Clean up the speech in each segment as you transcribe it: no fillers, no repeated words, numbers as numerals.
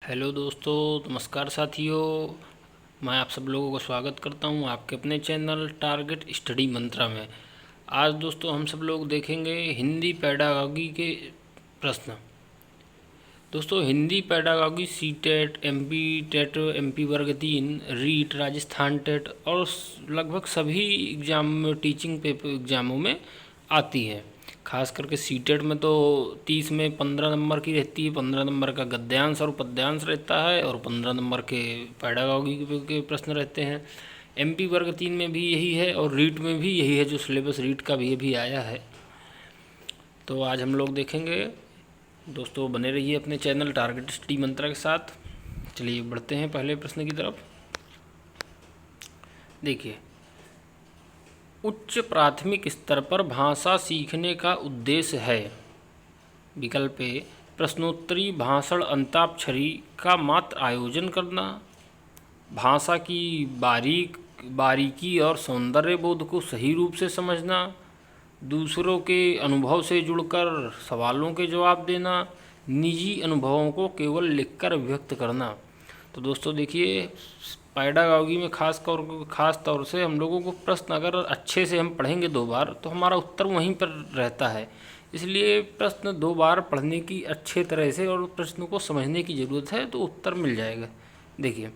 Hello दोस्तों, नमस्कार साथियों। मैं आप सब लोगों का स्वागत करता हूं आपके अपने चैनल टारगेट स्टडी मंत्रा में। आज दोस्तों हम सब लोग देखेंगे हिंदी पेडागॉजी के प्रश्न। दोस्तों Hindi pedagogy C TET, M P TET, M P वर्ग 3, रीट, राजस्थान टेट और लगभग सभी एग्जाम में, टीचिंग पेपर एग्जामों में आती है। खास करके सी टेट में तो 30 में 15 नंबर की रहती है। 15 नंबर का गद्यांश और पद्यांश रहता है और 15 नंबर के पेडागॉजी के प्रश्न रहते हैं। एमपी वर्ग 3 में भी यही है और रीट में भी यही है, जो सिलेबस रीट का भी अभी आया है। तो आज हम लोग देखेंगे। दोस्तों बने रहिए अपने चैनल टारगेट स्टडी मंत्रा के साथ। चलिए बढ़ते हैं पहले प्रश्न की तरफ। देखिए, उच्च प्राथमिक स्तर पर भाषा सीखने का उद्देश्य है। विकल्प ए, प्रश्नोत्तरी भाषण अंताक्षरी का मात्र आयोजन करना, भाषा की बारीकी और सौंदर्य बोध को सही रूप से समझना, दूसरों के अनुभव से जुड़कर सवालों के जवाब देना, निजी अनुभवों को केवल लिखकर व्यक्त करना। तो दोस्तों देखिए, पेडागॉजी में खास तौर से हम लोगों को प्रश्न अगर अच्छे से हम पढ़ेंगे 2 बार तो हमारा उत्तर वहीं पर रहता है। इसलिए प्रश्न 2 बार पढ़ने की अच्छे तरह से और प्रश्न को समझने की ज़रूरत है, तो उत्तर मिल जाएगा। देखिए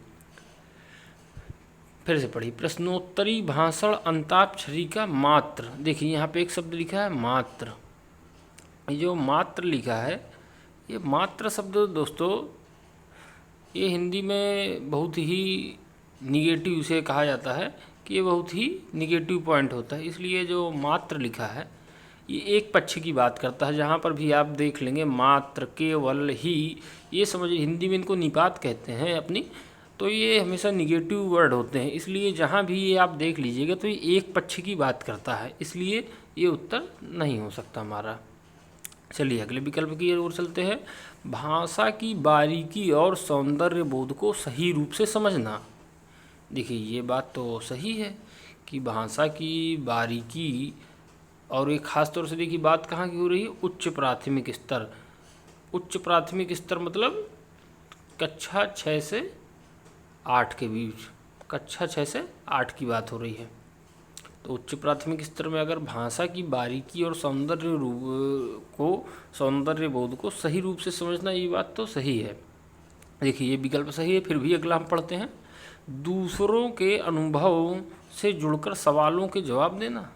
फिर से पढ़िए, प्रश्नोत्तरी भाषण अंताक्षरी का मात्र। देखिए यहाँ पे एक शब्द लिखा है मात्र। ये जो मात्र लिखा है, ये मात्र शब्द दोस्तों ये हिंदी में बहुत ही निगेटिव इसे कहा जाता है कि ये बहुत ही निगेटिव पॉइंट होता है। इसलिए जो मात्र लिखा है ये एक पक्ष की बात करता है। जहाँ पर भी आप देख लेंगे मात्र, केवल, ही, ये समझिए हिंदी में इनको निपात कहते हैं अपनी। तो ये हमेशा निगेटिव वर्ड होते हैं। इसलिए जहाँ भी ये आप देख लीजिएगा तो ये एक पक्ष की बात करता है। इसलिए ये उत्तर नहीं हो सकता हमारा। चलिए अगले विकल्प की ओर चलते हैं। भाषा की बारीकी और सौंदर्य बोध को सही रूप से समझना। देखिए ये बात तो सही है कि भाषा की बारीकी, और एक खास तौर से देखिए बात कहाँ की हो रही है, उच्च प्राथमिक स्तर। उच्च प्राथमिक स्तर मतलब कक्षा 6 से 8 के बीच, कक्षा 6 से 8 की बात हो रही है। तो उच्च प्राथमिक स्तर में अगर भाषा की बारीकी और सौंदर्य बोध को सही रूप से समझना, ये बात तो सही है। देखिए ये विकल्प सही है। फिर भी अगला हम पढ़ते हैं, दूसरों के अनुभव से जुड़कर सवालों के जवाब देना।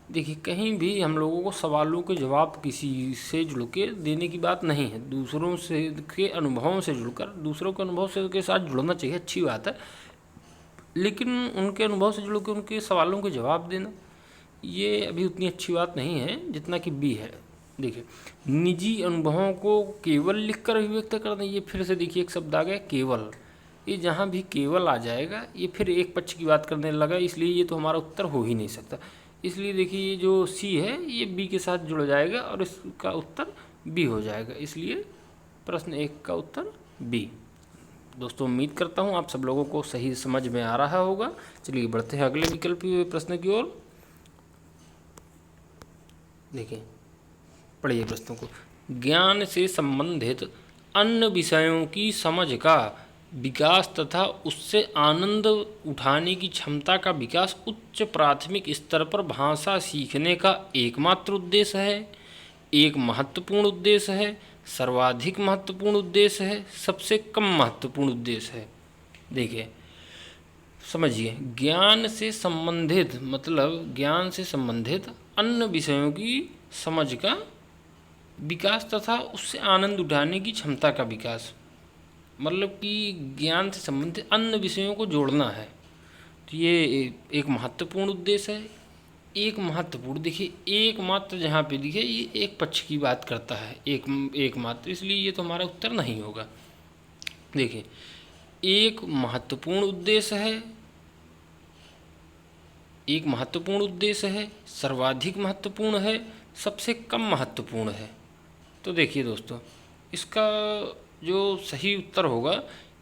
देखिए कहीं भी हम लोगों को सवालों के जवाब किसी से जुड़ के देने की बात नहीं है। दूसरों से के अनुभवों से जुड़कर, दूसरों के अनुभव से के साथ जुड़ना चाहिए, अच्छी बात है, लेकिन उनके अनुभव से जुड़ के उनके सवालों के जवाब देना ये अभी उतनी अच्छी बात नहीं है जितना कि बी है। देखिए निजी अनुभवों को केवल लिखकर अभिव्यक्त करना, ये फिर से देखिए एक शब्द आ गया केवल। ये जहाँ भी केवल आ जाएगा ये फिर एक पक्ष की बात करने लगा, इसलिए ये तो हमारा उत्तर हो ही नहीं सकता। इसलिए देखिए ये जो सी है ये बी के साथ जुड़ जाएगा और इसका उत्तर बी हो जाएगा। इसलिए प्रश्न 1 का उत्तर बी। दोस्तों उम्मीद करता हूँ आप सब लोगों को सही समझ में आ रहा होगा। चलिए बढ़ते हैं अगले विकल्प प्रश्न की ओर। देखिए पढ़िए प्रश्नों को। ज्ञान से संबंधित अन्य विषयों की समझ का विकास तथा उससे आनंद उठाने की क्षमता का विकास उच्च प्राथमिक स्तर पर भाषा सीखने का एकमात्र उद्देश्य है, एक महत्वपूर्ण उद्देश्य है, सर्वाधिक महत्वपूर्ण उद्देश्य है, सबसे कम महत्वपूर्ण उद्देश्य है। देखिए समझिए, ज्ञान से संबंधित मतलब ज्ञान से संबंधित अन्य विषयों की समझ का विकास तथा उससे आनंद उठाने की क्षमता का विकास, मतलब कि ज्ञान से संबंधित अन्य विषयों को जोड़ना है। तो ये एक महत्वपूर्ण उद्देश्य है। एक महत्वपूर्ण, देखिए एक मात्र जहाँ पे दिखे ये एक पक्ष की बात करता है, एक मात्र, इसलिए ये तो हमारा उत्तर नहीं होगा। देखिए एक महत्वपूर्ण उद्देश्य है, एक महत्वपूर्ण उद्देश्य है, सर्वाधिक महत्वपूर्ण है, सबसे कम महत्वपूर्ण है। तो देखिए दोस्तों इसका जो सही उत्तर होगा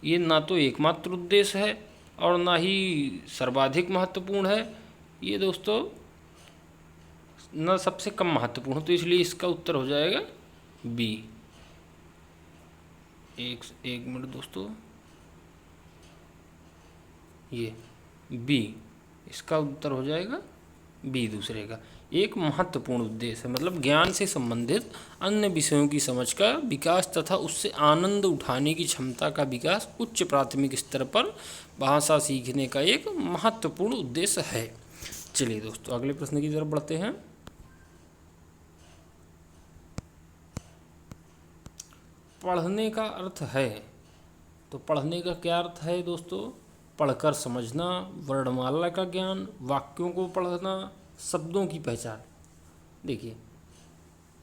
ये ना तो एकमात्र उद्देश्य है और ना ही सर्वाधिक महत्वपूर्ण है, ये दोस्तों न सबसे कम महत्वपूर्ण। तो इसलिए इसका उत्तर हो जाएगा बी। एक मिनट दोस्तों, ये बी, इसका उत्तर हो जाएगा बी दूसरे का। एक महत्वपूर्ण उद्देश्य है मतलब ज्ञान से संबंधित अन्य विषयों की समझ का विकास तथा उससे आनंद उठाने की क्षमता का विकास उच्च प्राथमिक स्तर पर भाषा सीखने का एक महत्वपूर्ण उद्देश्य है। चलिए दोस्तों अगले प्रश्न की तरफ बढ़ते हैं। पढ़ने का अर्थ है, तो पढ़ने का क्या अर्थ है दोस्तों? पढ़कर समझना, वर्णमाला का ज्ञान, वाक्यों को पढ़ना, शब्दों की पहचान। देखिए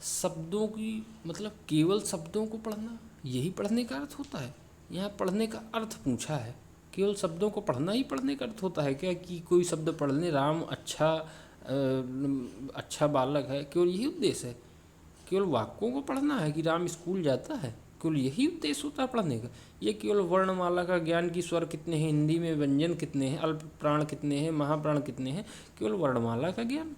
शब्दों की मतलब केवल शब्दों को पढ़ना, यही पढ़ने का अर्थ होता है। यहाँ पढ़ने का अर्थ पूछा है, केवल शब्दों को पढ़ना ही पढ़ने का अर्थ होता है क्या? कि कोई शब्द पढ़ लें, राम अच्छा बालक है, केवल यही उद्देश्य है? केवल वाक्यों को पढ़ना है कि राम स्कूल जाता है, केवल यही उद्देश्य होता है पढ़ने का? ये केवल वर्णमाला का ज्ञान की स्वर कितने हैं, हिंदी में व्यंजन कितने हैं, अल्प प्राण कितने हैं, महाप्राण कितने हैं, केवल वर्णमाला का ज्ञान?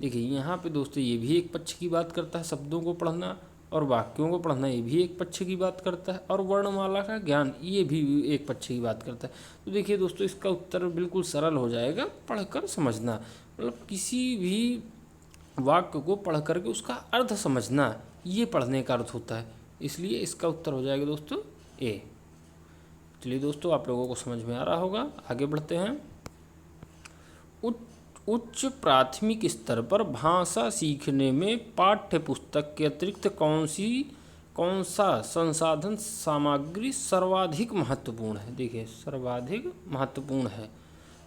देखिए यहाँ पे दोस्तों ये भी एक पक्ष की बात करता है, शब्दों को पढ़ना और वाक्यों को पढ़ना ये भी एक पक्ष की बात करता है, और वर्णमाला का ज्ञान ये भी एक पक्ष की बात करता है। तो देखिए दोस्तों इसका उत्तर बिल्कुल सरल हो जाएगा, पढ़कर समझना। मतलब किसी भी वाक्य को पढ़ करके उसका अर्थ समझना, ये पढ़ने का अर्थ होता है, इसलिए इसका उत्तर हो जाएगा दोस्तों ए। चलिए दोस्तों आप लोगों को समझ में आ रहा होगा, आगे बढ़ते हैं। उच्च प्राथमिक स्तर पर भाषा सीखने में पाठ्य पुस्तक के अतिरिक्त कौन सा संसाधन सामग्री सर्वाधिक महत्वपूर्ण है? देखिए सर्वाधिक महत्वपूर्ण है,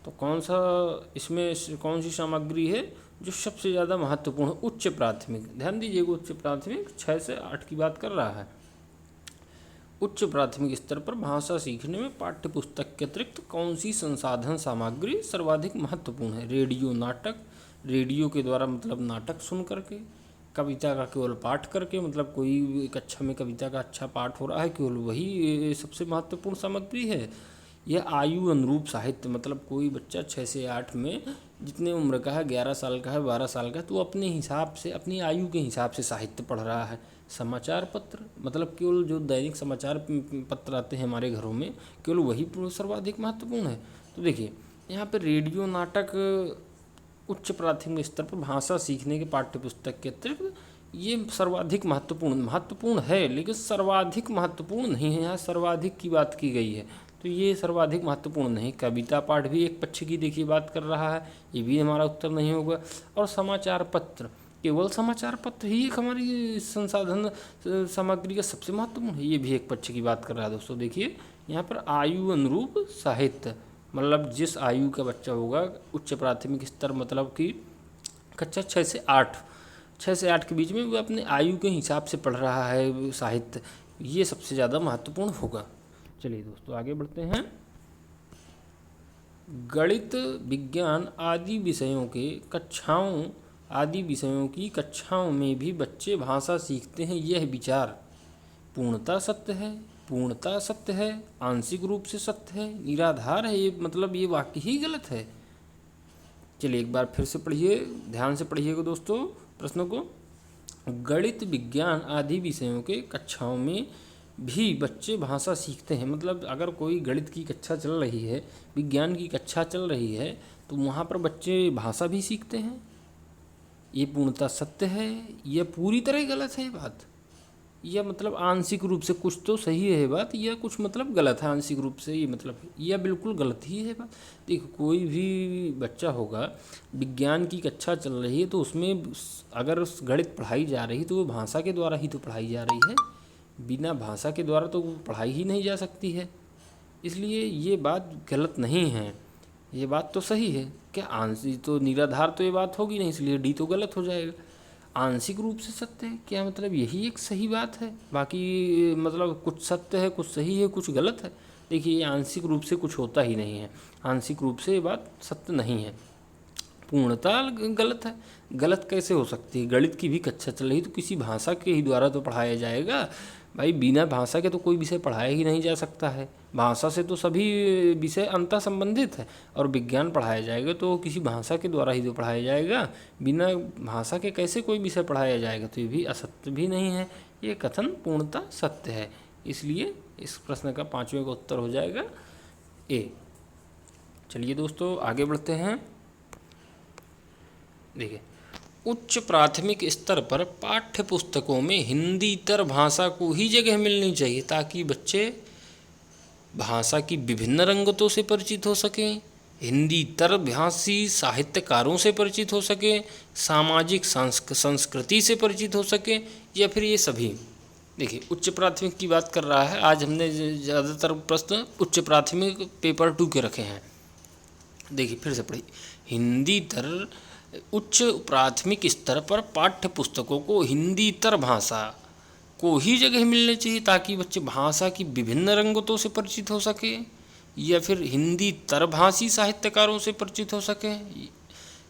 तो कौन सा इसमें कौन सी सामग्री है जो सबसे ज़्यादा महत्वपूर्ण है? उच्च प्राथमिक, ध्यान दीजिएगा उच्च प्राथमिक 6 से 8 की बात कर रहा है। उच्च प्राथमिक स्तर पर भाषा सीखने में पाठ्य पुस्तक के अतिरिक्त कौन सी संसाधन सामग्री सर्वाधिक महत्वपूर्ण है? रेडियो नाटक, रेडियो के द्वारा मतलब नाटक सुन करके, कविता का केवल पाठ करके, मतलब कोई कक्षा में कविता का अच्छा पाठ हो रहा है, केवल वही सबसे महत्वपूर्ण सामग्री है? यह आयु अनुरूप साहित्य, मतलब कोई बच्चा 6 से 8 में जितने उम्र का है, 11 साल का है, 12 साल का है, तो अपने हिसाब से अपनी आयु के हिसाब से साहित्य पढ़ रहा है। समाचार पत्र, मतलब केवल जो दैनिक समाचार पत्र आते हैं हमारे घरों में, केवल वही सर्वाधिक महत्वपूर्ण है? तो देखिए यहाँ पर रेडियो नाटक उच्च प्राथमिक स्तर पर भाषा सीखने के पाठ्य पुस्तक के अतिरिक्त ये सर्वाधिक महत्वपूर्ण है, लेकिन सर्वाधिक महत्वपूर्ण नहीं है। यहाँ सर्वाधिक की बात की गई है, तो ये सर्वाधिक महत्वपूर्ण नहीं। कविता पाठ भी एक पक्ष की देखिए बात कर रहा है, ये भी हमारा उत्तर नहीं होगा। और समाचार पत्र, केवल समाचार पत्र ही एक हमारी संसाधन सामग्री का सबसे महत्वपूर्ण है, ये भी एक पक्ष की बात कर रहा है। दोस्तों देखिए यहाँ पर आयु अनुरूप साहित्य, मतलब जिस आयु का बच्चा होगा, उच्च प्राथमिक स्तर मतलब कि कक्षा 6 से 8 के बीच में, वो अपने आयु के हिसाब से पढ़ रहा है साहित्य, ये सबसे ज़्यादा महत्वपूर्ण होगा। चलिए दोस्तों आगे बढ़ते हैं। गणित, विज्ञान आदि विषयों की कक्षाओं में भी बच्चे भाषा सीखते हैं, यह विचार पूर्णतः सत्य है, आंशिक रूप से सत्य है, निराधार है, ये मतलब ये वाक्य ही गलत है। चलिए एक बार फिर से पढ़िए, ध्यान से पढ़िएगा दोस्तों प्रश्नों को। गणित, विज्ञान आदि विषयों के कक्षाओं में भी बच्चे भाषा सीखते हैं, मतलब अगर कोई गणित की कक्षा चल रही है, विज्ञान की कक्षा चल रही है, तो वहाँ पर बच्चे भाषा भी सीखते हैं, ये पूर्णतः सत्य है, यह पूरी तरह गलत है बात। यह मतलब आंशिक रूप से कुछ तो सही है बात, यह कुछ मतलब गलत है आंशिक रूप से, ये मतलब यह बिल्कुल गलत ही है बात। देखो कोई भी बच्चा होगा, विज्ञान की कक्षा चल रही है, तो उसमें अगर गणित पढ़ाई जा रही तो वो भाषा के द्वारा ही तो पढ़ाई जा रही है, बिना भाषा के द्वारा तो पढ़ाई ही नहीं जा सकती है। इसलिए ये बात गलत नहीं है, ये बात तो सही है। क्या आंशिक तो निराधार तो ये बात होगी नहीं, इसलिए डी तो गलत हो जाएगा। आंशिक रूप से सत्य है, क्या मतलब यही एक सही बात है, बाकी मतलब कुछ सत्य है, कुछ सही है, कुछ गलत है? देखिए ये आंशिक रूप से कुछ होता ही नहीं है, आंशिक रूप से ये बात सत्य नहीं है, पूर्णतः गलत है। गलत कैसे हो सकती है? गणित की भी कक्षा चल रही तो किसी भाषा के ही द्वारा तो पढ़ाया जाएगा भाई, बिना भाषा के तो कोई विषय पढ़ाया ही नहीं जा सकता है। भाषा से तो सभी विषय अंतः संबंधित है, और विज्ञान पढ़ाया जाएगा तो किसी भाषा के द्वारा ही तो पढ़ाया जाएगा, बिना भाषा के कैसे कोई विषय पढ़ाया जाएगा? तो ये भी असत्य भी नहीं है, ये कथन पूर्णतः सत्य है, इसलिए इस प्रश्न का 5वें का उत्तर हो जाएगा ए। चलिए दोस्तों आगे बढ़ते हैं। देखिए, उच्च प्राथमिक स्तर पर पाठ्य पुस्तकों में हिंदीतर भाषा को ही जगह मिलनी चाहिए ताकि बच्चे भाषा की विभिन्न रंगतों से परिचित हो सकें, हिंदीतर भाषी साहित्यकारों से परिचित हो सकें, सामाजिक संस्कृति से परिचित हो सकें, या फिर ये सभी। देखिए, उच्च प्राथमिक की बात कर रहा है। आज हमने ज़्यादातर प्रश्न उच्च प्राथमिक पेपर 2 के रखे हैं। देखिए फिर से पढ़िए, हिंदीतर उच्च प्राथमिक स्तर पर पाठ्य पुस्तकों को हिंदीतर भाषा को ही जगह मिलनी चाहिए ताकि बच्चे भाषा की विभिन्न रंगतों से परिचित हो सके, या फिर हिंदीतर भाषी साहित्यकारों से परिचित हो सकें,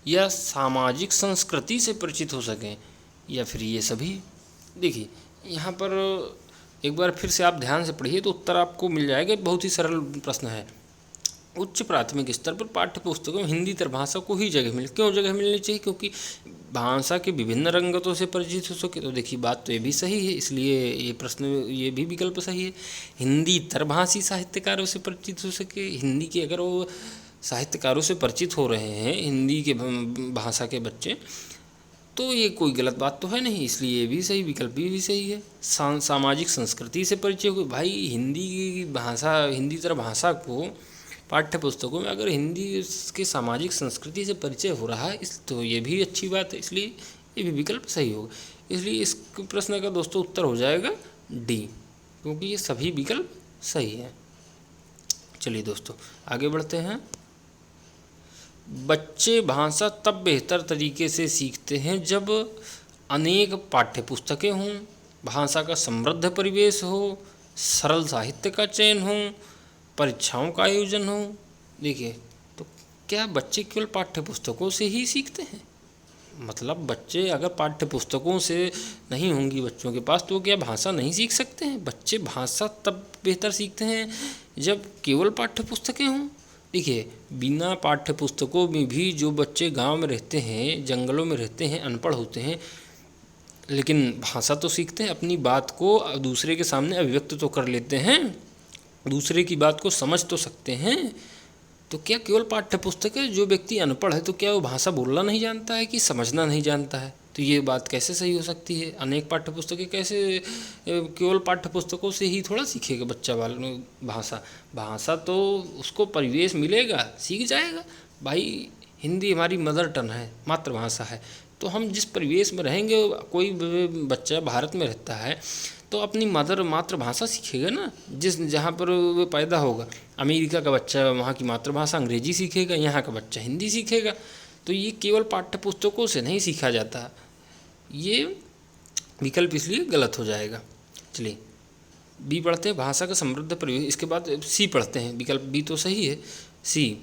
या सामाजिक संस्कृति से परिचित हो सकें, या फिर ये सभी। देखिए यहाँ पर एक बार फिर से आप ध्यान से पढ़िए तो उत्तर आपको मिल जाएगा। बहुत ही सरल प्रश्न है। उच्च प्राथमिक स्तर पर पाठ्य पुस्तकों में हिंदीतर भाषा को ही क्यों जगह मिलनी चाहिए? क्योंकि भाषा के विभिन्न रंगतों से परिचित हो सके। तो देखिए बात तो ये भी सही है, इसलिए ये प्रश्न ये भी विकल्प सही है। हिंदीतर भाषी साहित्यकारों से परिचित हो सके, हिंदी के अगर वो साहित्यकारों से परिचित हो रहे हैं हिंदी के भाषा के बच्चे, तो ये कोई गलत बात तो है नहीं, इसलिए ये भी सही, विकल्प भी सही है। सामाजिक संस्कृति से परिचय हो, भाई हिंदी की भाषा हिंदीतर भाषा को पाठ्य पुस्तकों में अगर हिंदी के सामाजिक संस्कृति से परिचय हो रहा है तो ये भी अच्छी बात है, इसलिए ये भी विकल्प सही होगा। इसलिए इस प्रश्न का दोस्तों उत्तर हो जाएगा डी, क्योंकि ये सभी विकल्प सही हैं। चलिए दोस्तों आगे बढ़ते हैं। बच्चे भाषा तब बेहतर तरीके से सीखते हैं जब अनेक पाठ्य पुस्तकें हों, भाषा का समृद्ध परिवेश हो, सरल साहित्य का चयन हो, परीक्षाओं का आयोजन हो। देखिए, तो क्या बच्चे केवल पाठ्य पुस्तकों से ही सीखते हैं? मतलब बच्चे अगर पाठ्य पुस्तकों से नहीं होंगी बच्चों के पास तो क्या भाषा नहीं सीख सकते हैं? बच्चे भाषा तब बेहतर सीखते हैं जब केवल पाठ्य पुस्तकें हों। देखिए, बिना पाठ्य पुस्तकों में भी जो बच्चे गांव में रहते हैं, जंगलों में रहते हैं, अनपढ़ होते हैं, लेकिन भाषा तो सीखते हैं, अपनी बात को दूसरे के सामने अभिव्यक्त तो कर लेते हैं, दूसरे की बात को समझ तो सकते हैं। तो क्या केवल पाठ्य पुस्तक है? जो व्यक्ति अनपढ़ है तो क्या वो भाषा बोलना नहीं जानता है कि समझना नहीं जानता है? तो ये बात कैसे सही हो सकती है? अनेक पाठ्य पुस्तकें कैसे, केवल पाठ्य पुस्तकों से ही थोड़ा सीखेगा बच्चा भाषा तो उसको परिवेश मिलेगा, सीख जाएगा। भाई हिंदी हमारी मदर टंग है, मातृभाषा है, तो हम जिस परिवेश में रहेंगे, कोई बच्चा भारत में रहता है तो अपनी मातृभाषा सीखेगा ना, जहाँ पर वो पैदा होगा। अमेरिका का बच्चा वहाँ की मातृभाषा अंग्रेजी सीखेगा, यहाँ का बच्चा हिंदी सीखेगा। तो ये केवल पाठ्य पुस्तकों से नहीं सीखा जाता, ये विकल्प इसलिए गलत हो जाएगा। चलिए बी पढ़ते हैं, भाषा का समृद्ध परिवेश। इसके बाद सी पढ़ते हैं, विकल्प बी तो सही है। सी,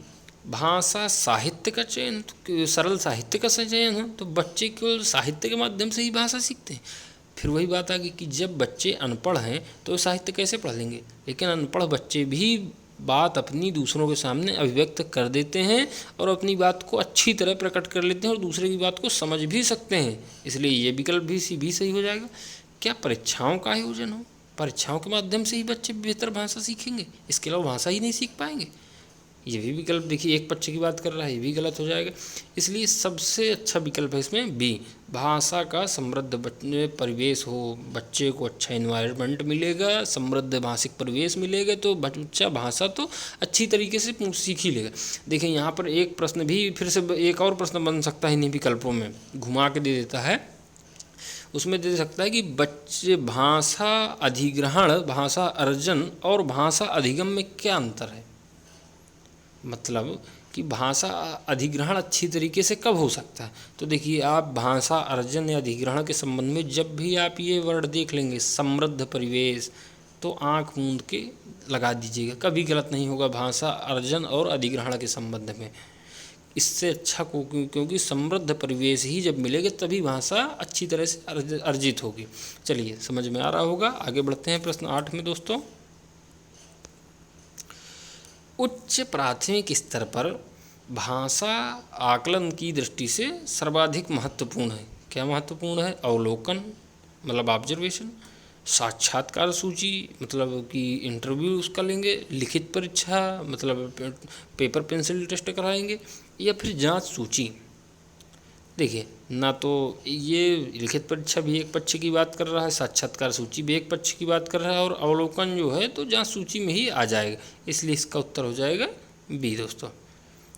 भाषा साहित्य का चयन, तो सरल साहित्य का चयन हो तो बच्चे केवल साहित्य के माध्यम से ही भाषा सीखते हैं। फिर वही बात आ गई कि जब बच्चे अनपढ़ हैं तो साहित्य कैसे पढ़ लेंगे? लेकिन अनपढ़ बच्चे भी बात अपनी दूसरों के सामने अभिव्यक्त कर देते हैं और अपनी बात को अच्छी तरह प्रकट कर लेते हैं और दूसरे की बात को समझ भी सकते हैं, इसलिए ये विकल्प भी सी भी सही हो जाएगा। क्या परीक्षाओं का आयोजन हो? परीक्षाओं के माध्यम से ही बच्चे बेहतर भाषा सीखेंगे, इसके अलावा भाषा ही नहीं सीख पाएंगे। ये भी विकल्प देखिए एक पक्ष की बात कर रहा है, ये भी गलत हो जाएगा। इसलिए सबसे अच्छा विकल्प है इसमें बी, भाषा का समृद्ध परिवेश हो, बच्चे को अच्छा एनवायरनमेंट मिलेगा, समृद्ध भाषिक परिवेश मिलेगा तो बच्चा भाषा तो अच्छी तरीके से सीख ही लेगा। देखिए यहाँ पर एक प्रश्न भी फिर से एक और प्रश्न बन सकता है इन्हीं विकल्पों में, घुमा के दे देता है। उसमें दे सकता है कि बच्चे भाषा अधिग्रहण, भाषा अर्जन और भाषा अधिगम में क्या अंतर है? मतलब कि भाषा अधिग्रहण अच्छी तरीके से कब हो सकता है? तो देखिए आप भाषा अर्जन या अधिग्रहण के संबंध में जब भी आप ये वर्ड देख लेंगे समृद्ध परिवेश, तो आंख मूंद के लगा दीजिएगा, कभी गलत नहीं होगा भाषा अर्जन और अधिग्रहण के संबंध में। इससे अच्छा क्योंकि समृद्ध परिवेश ही जब मिलेगा तभी भाषा अच्छी तरह से अर्जित होगी। चलिए समझ में आ रहा होगा। आगे बढ़ते हैं प्रश्न 8 में दोस्तों। उच्च प्राथमिक स्तर पर भाषा आकलन की दृष्टि से सर्वाधिक महत्वपूर्ण है। क्या महत्वपूर्ण है? अवलोकन मतलब ऑब्जर्वेशन, साक्षात्कार सूची मतलब कि इंटरव्यू उसका लेंगे, लिखित परीक्षा मतलब पेपर पेंसिल टेस्ट कराएंगे, या फिर जांच सूची। देखिए ना तो ये लिखित परीक्षा भी एक पक्ष की बात कर रहा है, साक्षात्कार सूची भी एक पक्ष की बात कर रहा है, और अवलोकन जो है तो जांच सूची में ही आ जाएगा, इसलिए इसका उत्तर हो जाएगा बी दोस्तों।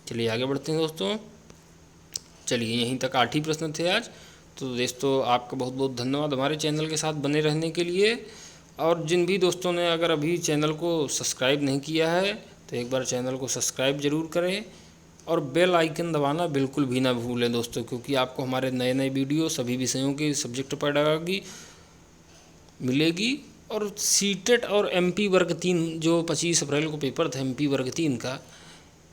चलिए आगे बढ़ते हैं दोस्तों। चलिए यहीं तक 8 ही प्रश्न थे आज। तो दोस्तों आपका बहुत बहुत धन्यवाद हमारे चैनल के साथ बने रहने के लिए। और जिन भी दोस्तों ने अगर अभी चैनल को सब्सक्राइब नहीं किया है तो एक बार चैनल को सब्सक्राइब ज़रूर करें, और बेल आइकन दबाना बिल्कुल भी ना भूलें दोस्तों, क्योंकि आपको हमारे नए नए वीडियो सभी विषयों की सब्जेक्ट पेडागॉजी मिलेगी। और सीटेट और एमपी वर्ग 3 जो 25 अप्रैल को पेपर था एमपी वर्ग 3 का,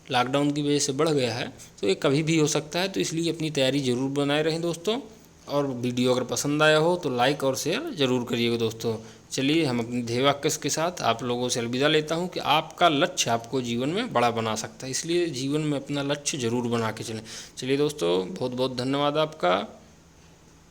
लॉकडाउन की वजह से बढ़ गया है, तो ये कभी भी हो सकता है, तो इसलिए अपनी तैयारी ज़रूर बनाए रहें दोस्तों। और वीडियो अगर पसंद आया हो तो लाइक और शेयर ज़रूर करिएगा दोस्तों। चलिए हम अपने ध्येय वाक्य के साथ आप लोगों से अलविदा लेता हूं कि आपका लक्ष्य आपको जीवन में बड़ा बना सकता है, इसलिए जीवन में अपना लक्ष्य ज़रूर बना के चलें। चलिए दोस्तों बहुत बहुत धन्यवाद आपका।